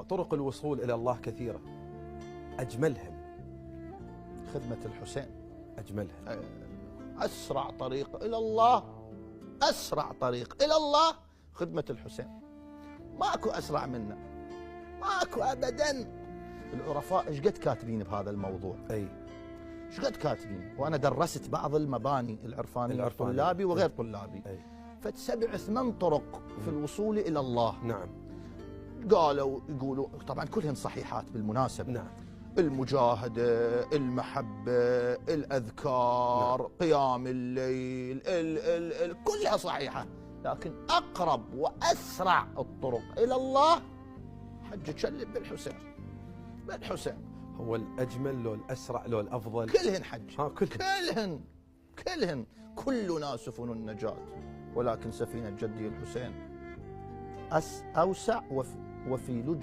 طرق الوصول إلى الله كثيرة، أجملهم خدمة الحسين. أجملهم. أسرع طريق إلى الله، أسرع طريق إلى الله خدمة الحسين. ماكو أسرع منه، ماكو أبدا. العرفاء إيش قد كاتبين بهذا الموضوع؟ أي إيش قد كاتبين؟ وأنا درست بعض المباني العرفانية طلابي وغير طلابي. فتسبع 8 طرق في الوصول إلى الله. نعم. قالوا يقولوا طبعا كلهن صحيحات بالمناسبة. نعم. المجاهدة، المحبة، الأذكار، نعم. قيام الليل، كلها صحيحة، لكن أقرب وأسرع الطرق إلى الله حج تشلب بالحسين. بالحسين هو الأجمل لو الأسرع لو الأفضل؟ كلهن حج. كلهن. كلهن. كلنا سفن النجاة، ولكن سفينة جدي الحسين أوسع وفي لج